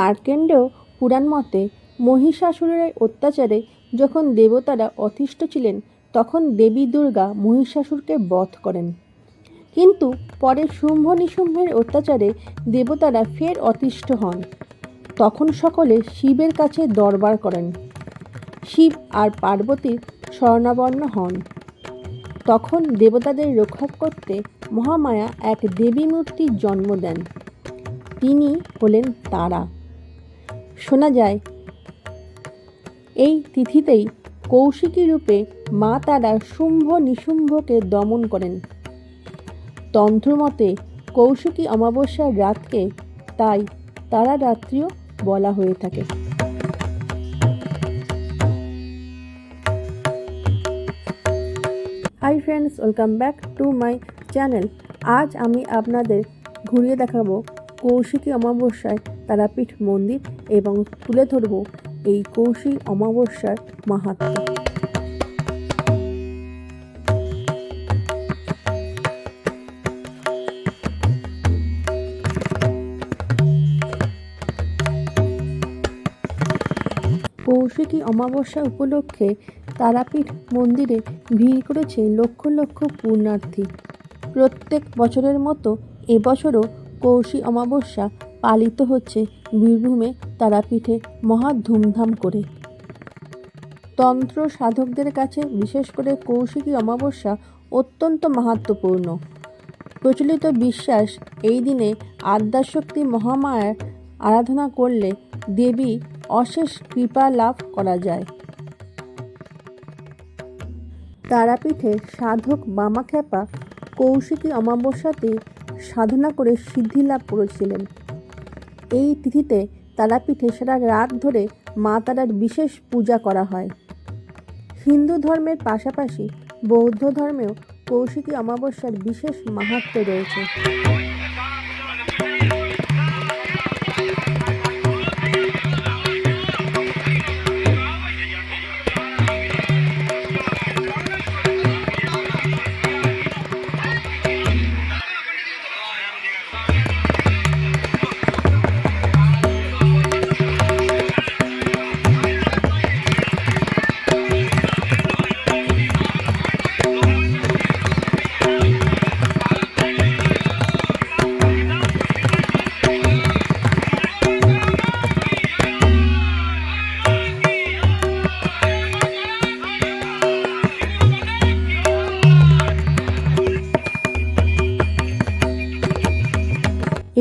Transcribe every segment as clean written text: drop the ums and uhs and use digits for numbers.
মার্কেন্ডেয় পুরাণ মতে মহিষাসুরের অত্যাচারে যখন দেবতারা অতিষ্ঠ ছিলেন তখন দেবী দুর্গা মহিষাসুরকে বধ করেন। কিন্তু পরে শুম্ভ নিশুম্ভের অত্যাচারে দেবতারা ফের অতিষ্ঠ হন। তখন সকলে শিবের কাছে দরবার করেন। শিব আর পার্বতীর শরণাপন্ন হন। তখন দেবতাদের রক্ষা করতে মহামায়া এক দেবী মূর্তির জন্ম দেন। তিনি হলেন তারা। শোনা যায় এই তিথিতেই কৌশিকী রূপে মা তারা শুম্ভ নিশুম্ভকে দমন করেন। তন্ত্রমতে কৌশিকী অমাবস্যার রাতকে তাই তারা রাত্রিও বলা হয়ে থাকে। Hi friends, welcome back to my channel. আজ আমি আপনাদের ঘুরিয়ে দেখাবো কৌশিকী অমাবস্যায় তারাপীঠ মন্দির এবং তুলে ধরব এই কৌশিকী অমাবস্যার মাহাত্ম্য। কৌশিকী অমাবস্যা উপলক্ষে তারাপীঠ মন্দিরে ভিড় করেছে লক্ষ লক্ষ পুণ্যার্থী। প্রত্যেক বছরের মতো এবছরও কৌশিকী অমাবস্যা পালিত হচ্ছে বীরভূমে তারাপীঠে মহা ধুমধাম করে। তন্ত্র সাধকদের কাছে বিশেষ করে কৌশিকী অমাবস্যা অত্যন্ত মাহাত্ম্যপূর্ণ। প্রচলিত বিশ্বাস, এই দিনে আদ্যাশক্তি মহামায়ার আরাধনা করলে দেবী অশেষ কৃপা লাভ করা যায়। তারাপীঠে সাধক বামাখ্যাপা কৌশিকী অমাবস্যাতে সাধনা করে সিদ্ধি লাভ করেছিলেন। এই তিথিতে তারাপীঠে সারা রাত ধরে মা তারার বিশেষ পূজা করা হয়। হিন্দু ধর্মের পাশাপাশি বৌদ্ধ ধর্মেও কৌশিকী অমাবস্যার বিশেষ মাহাত্ম্য রয়েছে।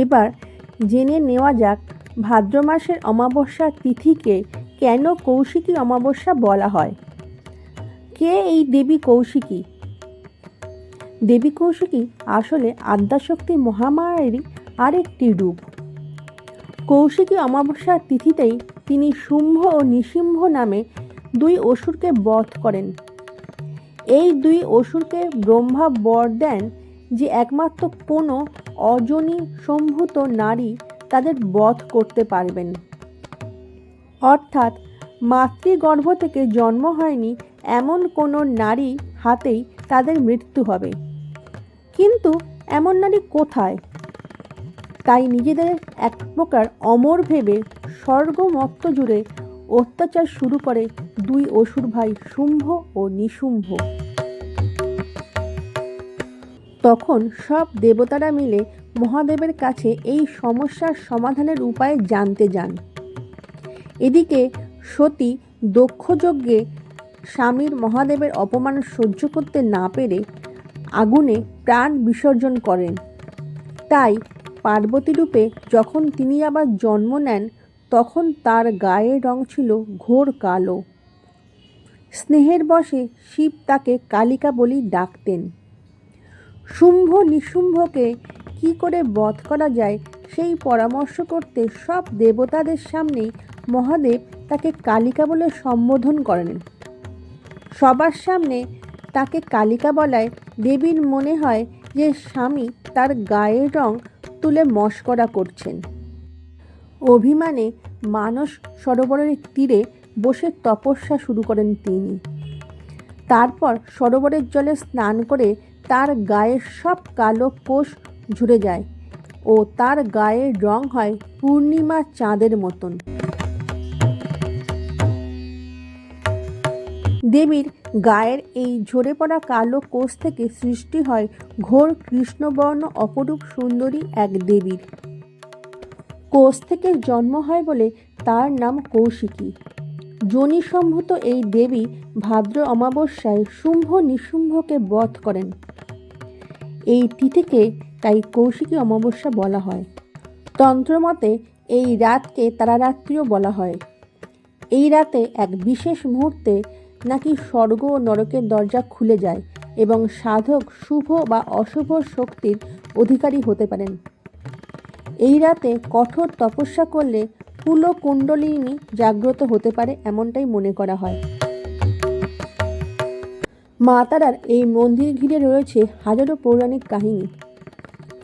এবার জেনে নেওয়া যাক ভাদ্র মাসের অমাবস্যা তিথিকে কেন কৌশিকী অমাবস্যা বলা হয়। কে এই দেবী কৌশিকী? দেবী কৌশিকী আসলে আদ্যাশক্তি মহামায়ারই আরেকটি রূপ। কৌশিকী অমাবস্যার তিথিতেই তিনি শুম্ভ ও নিশুম্ভ নামে দুই অসুরকে বধ করেন। এই দুই অসুরকে ব্রহ্মা বর দেন যে একমাত্র কোনো অযোনি সম্ভূত নারী তাদের বধ করতে পারবেন। অর্থাৎ মাতৃগর্ভ থেকে জন্ম হয়নি এমন কোনো নারী হাতেই তাদের মৃত্যু হবে। কিন্তু এমন নারী কোথায়? তাই নিজেদের এক প্রকার অমর ভেবে স্বর্গ মর্ত্য জুড়ে অত্যাচার শুরু করে দুই অসুর ভাই শুম্ভ ও নিশুম্ভ। তখন সব দেবতারা মিলে মহাদেবের কাছে এই সমস্যার সমাধানের উপায় জানতে যান। এদিকে সতী দক্ষযজ্ঞে স্বামীর মহাদেবের অপমান সহ্য করতে না পেরে আগুনে প্রাণ বিসর্জন করেন। তাই পার্বতী রূপে যখন তিনি আবার জন্ম নেন তখন তার গায়ের রং ছিল ঘোর কালো। স্নেহের বশে শিব তাকে কালিকা বলেই ডাকতেন। শুম্ভ নিশুম্ভকে কি করে বধ করা যায় সেই পরামর্শ করতে সব দেবতাদের সামনেই মহাদেব তাকে কালিকা বলে সম্বোধন করেন। সবার সামনে তাকে কালিকা বলায় দেবীর মনে হয় যে স্বামী তার গায়ের রং তুলে মশকরা করছেন। অভিমানে মানস সরোবরের তীরে বসে তপস্যা শুরু করেন তিনি। তারপর সরোবরের জলে স্নান করে তার গায়ের সব কালো কোষ ঝরে যায় ও তার গায়ের রং হয় পূর্ণিমার চাঁদের মতন। দেবীর গায়ের এই ঝরে পড়া কালো কোষ থেকে সৃষ্টি হয় ঘোর কৃষ্ণবর্ণ অপরূপ সুন্দরী এক দেবীর। কোষ থেকে জন্ম হয় বলে তার নাম কৌশিকী। যোনিসম্ভূত এই দেবী ভাদ্র অমাবস্যায় শুম্ভ নিশুম্ভকে বধ করেন। এই তিথিকে তাই কৌশিকী অমাবস্যা বলা হয়। তন্ত্রমতে এই রাতকে তারারাত্রিও বলা হয়। এই রাতে এক বিশেষ মুহূর্তে নাকি স্বর্গ ও নরকের দরজা খুলে যায় এবং সাধক শুভ বা অশুভ শক্তির অধিকারী হতে পারেন। এই রাতে কঠোর তপস্যা করলে কুলকুণ্ডলিনী জাগ্রত হতে পারে, এমনটাই মনে করা হয়। মা তারার এই মন্দির ঘিরে রয়েছে হাজারো পৌরাণিক কাহিনী।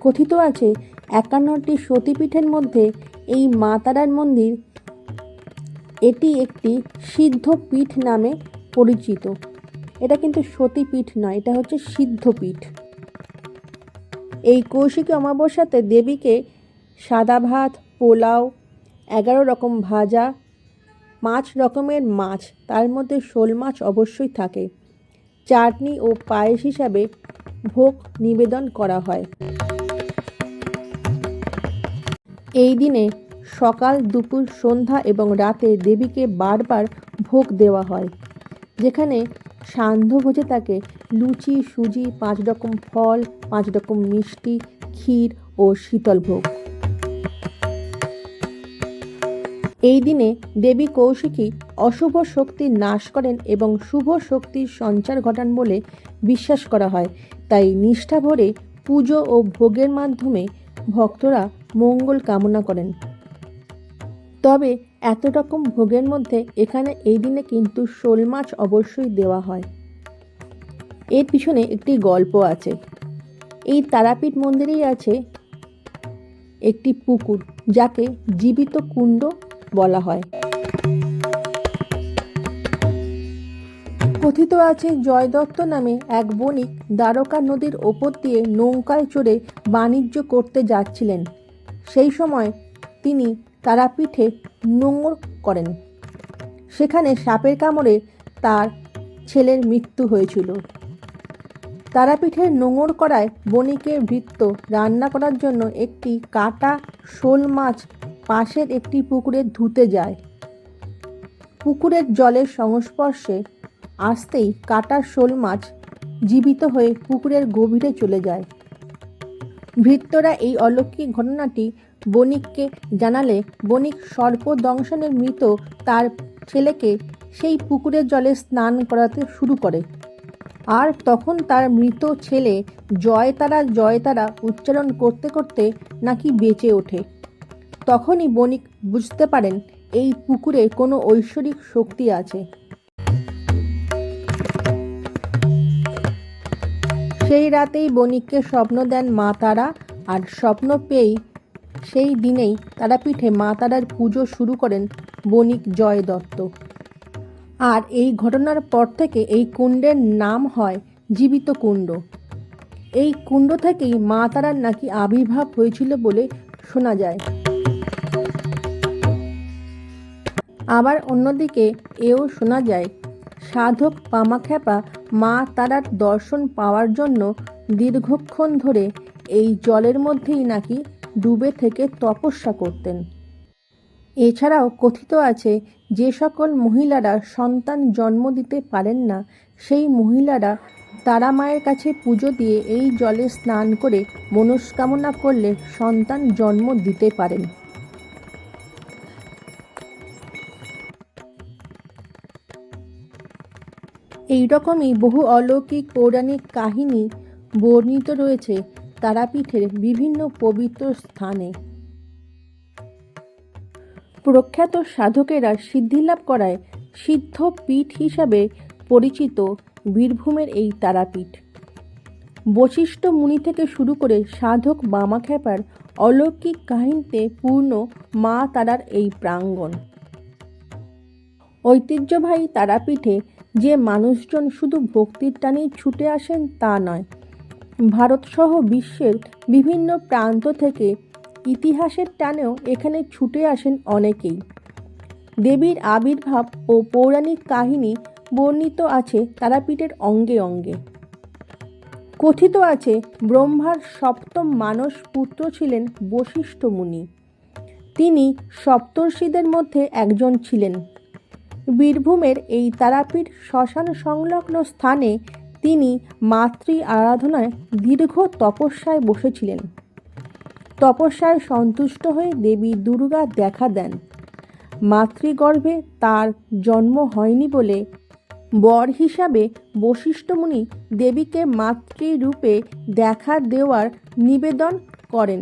কথিত আছে 51টি সতীপীঠের মধ্যে এই মা তারার মন্দির এটি একটি সিদ্ধপীঠ নামে পরিচিত। এটা কিন্তু সতীপীঠ নয়, এটা হচ্ছে সিদ্ধপীঠ। এই কৌশিকী অমাবস্যাতে দেবীকে সাদা ভাত, পোলাও, 11 রকম ভাজা, 5 রকমের মাছ, তার মধ্যে শোল মাছ অবশ্যই থাকে, চাটনি ও পায়েস হিসাবে ভোগ নিবেদন করা হয়। এই দিনে সকাল, দুপুর, সন্ধ্যা এবং রাতে দেবীকে বারবার ভোগ দেওয়া হয়, যেখানে সান্ধ্যভোজে থাকে লুচি, সুজি, 5 রকম ফল, 5 রকম মিষ্টি, ক্ষীর ও শীতল ভোগ। এই দিনে দেবী কৌশিকী অশুভ শক্তির নাশ করেন এবং শুভ শক্তির সঞ্চার ঘটান বলে বিশ্বাস করা হয়। তাই নিষ্ঠা ভরে পুজো ও ভোগের মাধ্যমে ভক্তরা মঙ্গল কামনা করেন। তবে এত রকম ভোগের মধ্যে এখানে এই দিনে কিন্তু শোল মাছ অবশ্যই দেওয়া হয়। এর পিছনে একটি গল্প আছে। এই তারাপীঠ মন্দিরেই আছে একটি পুকুর, যাকে জীবিত কুণ্ড বলা হয়। কথিত আছে জয় দত্ত নামে এক বণিক দ্বারকা নদীর ওপর দিয়ে নৌকায় চড়ে বাণিজ্য করতে যাচ্ছিলেন। সেই সময় তিনি তারাপীঠে নোঙর করেন। সেখানে সাপের কামড়ে তার ছেলের মৃত্যু হয়েছিল। তারাপীঠের নোঙর করায় বণিকের ভৃত্য রান্না করার জন্য একটি কাটা শোল মাছ পাশের একটি পুকুরে ধুতে যায়। পুকুরের জলের সংস্পর্শে আসতেই কাটা শোল মাছ জীবিত হয়ে পুকুরের গভীরে চলে যায়। ভৃত্যরা এই অলৌকিক ঘটনাটি বণিককে জানালে বণিক সর্পদংশনে মৃত তার ছেলেকে সেই পুকুরের জলে স্নান করাতে শুরু করে। আর তখন তার মৃত ছেলে জয় তারা জয় তারা উচ্চারণ করতে করতে নাকি বেঁচে ওঠে। তখনই বণিক বুঝতে পারেন এই পুকুরে কোনো ঐশ্বরিক শক্তি আছে। সেই রাতেই বণিককে স্বপ্ন দেন মা তারা, আর স্বপ্ন পেয়েই সেই দিনেই তারাপীঠে মা তারার পুজো শুরু করেন বণিক জয় দত্ত। আর এই ঘটনার পর থেকে এই কুণ্ডের নাম হয় জীবিত কুণ্ড। এই কুণ্ড থেকেই মা তারার নাকি আবির্ভাব হয়েছিল বলে শোনা যায়। আবার অন্যদিকে এও শোনা যায় সাধক পামাখ্যাপা মা তারার দর্শন পাওয়ার জন্য দীর্ঘক্ষণ ধরে এই জলের মধ্যেই নাকি ডুবে থেকে তপস্যা করতেন। এছাড়াও কথিত আছে যে সকল মহিলারা সন্তান জন্ম দিতে পারেন না, সেই মহিলারা তারা মায়ের কাছে পুজো দিয়ে এই জলে স্নান করে মনস্কামনা করলে সন্তান জন্ম দিতে পারেন। এই রকমই বহু অলৌকিক পৌরাণিক কাহিনী বর্ণিত রয়েছে তারাপীঠের বিভিন্ন পবিত্র স্থানে। প্রখ্যাত সাধকেরা সিদ্ধিলাভ করায় সিদ্ধপীঠ হিসাবে পরিচিত বীরভূমের এই তারাপীঠ। বশিষ্ঠ মুনি থেকে শুরু করে সাধক বামাখ্যাপার অলৌকিক কাহিনীতে পূর্ণ মা তারার এই প্রাঙ্গণ। ঐতিহ্যবাহী তারাপীঠে যে মানুষজন শুধু ভক্তির টানেই ছুটে আসেন তা নয়, ভারতসহ বিশ্বের বিভিন্ন প্রান্ত থেকে ইতিহাসের টানেও এখানে ছুটে আসেন অনেকেই। দেবীর আবির্ভাব ও পৌরাণিক কাহিনী বর্ণিত আছে তারাপীঠের অঙ্গে অঙ্গে। কথিত আছে ব্রহ্মার সপ্তম মানস পুত্র ছিলেন বশিষ্ঠ মুনি। তিনি সপ্তর্ষিদের মধ্যে একজন ছিলেন। বীরভূমের এই তারাপীঠ শ্মশান সংলগ্ন স্থানে তিনি মাতৃ আরাধনায় দীর্ঘ তপস্যায় বসেছিলেন। তপস্যায় সন্তুষ্ট হয়ে দেবী দুর্গা দেখা দেন। মাতৃগর্ভে তার জন্ম হয়নি বলে বর হিসাবে বশিষ্ঠ মুনি দেবীকে মাতৃরূপে দেখা দেওয়ার নিবেদন করেন।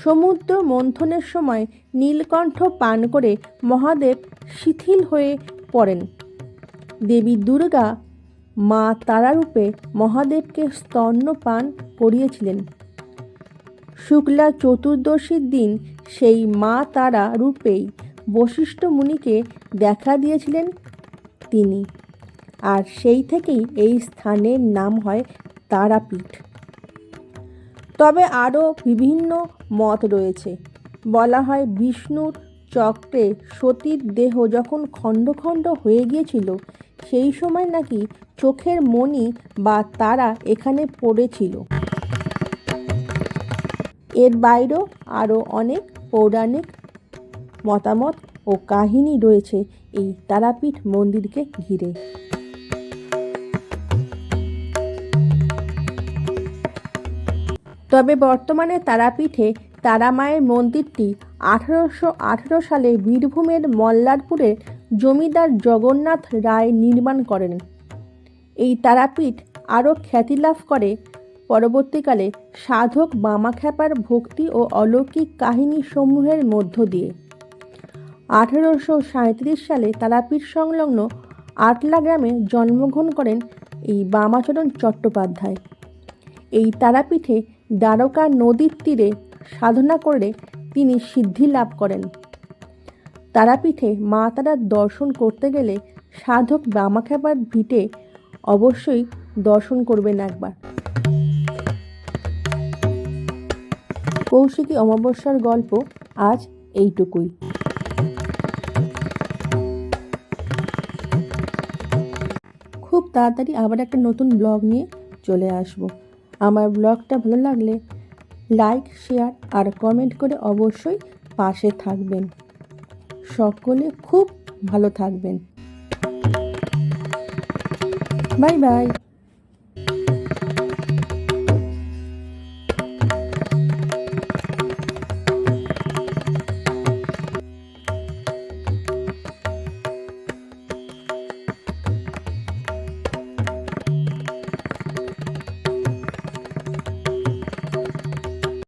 সমুদ্র মন্থনের সময় নীলকণ্ঠ পান করে মহাদেব শিথিল হয়ে পড়েন। দেবী দুর্গা মা তারারূপে মহাদেবকে স্তন্যপান করিয়েছিলেন। শুক্লা চতুর্দশীর দিন সেই মা তারা রূপেই বশিষ্ঠ মুনিকে দেখা দিয়েছিলেন তিনি, আর সেই থেকেই এই স্থানের নাম হয় তারাপীঠ। তবে আরও বিভিন্ন মত রয়েছে। বলা হয় বিষ্ণুর চক্রে সতীর দেহ যখন খণ্ড খণ্ড হয়ে গিয়েছিল, সেই সময় নাকি চোখের মণি বা তারা এখানে পড়েছিল। এর বাইরেও আরও অনেক পৌরাণিক মতামত ও কাহিনী রয়েছে এই তারাপীঠ মন্দিরকে ঘিরে। তবে বর্তমানে তারাপীঠে তারামায়ের মন্দিরটি 1818 সালে বীরভূমের মল্লারপুরের জমিদার জগন্নাথ রায় নির্মাণ করেন। এই তারাপীঠ আরও খ্যাতি লাভ করে পরবর্তীকালে সাধক বামাখ্যাপার ভক্তি ও অলৌকিক কাহিনী সমূহের মধ্য দিয়ে। 1837 সালে তারাপীঠ সংলগ্ন আটলা গ্রামে জন্মগ্রহণ করেন এই বামাচরণ চট্টোপাধ্যায়। এই তারাপীঠে দ্বারকা নদীর তীরে সাধনা করে তিনি সিদ্ধি লাভ করেন। তারাপীঠে মা তারার দর্শন করতে গেলে সাধক বামাখ্যাপার ভিটে অবশ্যই দর্শন করবেন একবার। কৌশিকী অমাবস্যার গল্প আজ এইটুকুই। খুব তাড়াতাড়ি আবার একটা নতুন ব্লগ নিয়ে চলে আসব। আমার ব্লগটা ভালো লাগলে লাইক, শেয়ার আর কমেন্ট করে অবশ্যই পাশে থাকবেন। সকলে খুব ভালো থাকবেন। Bye bye.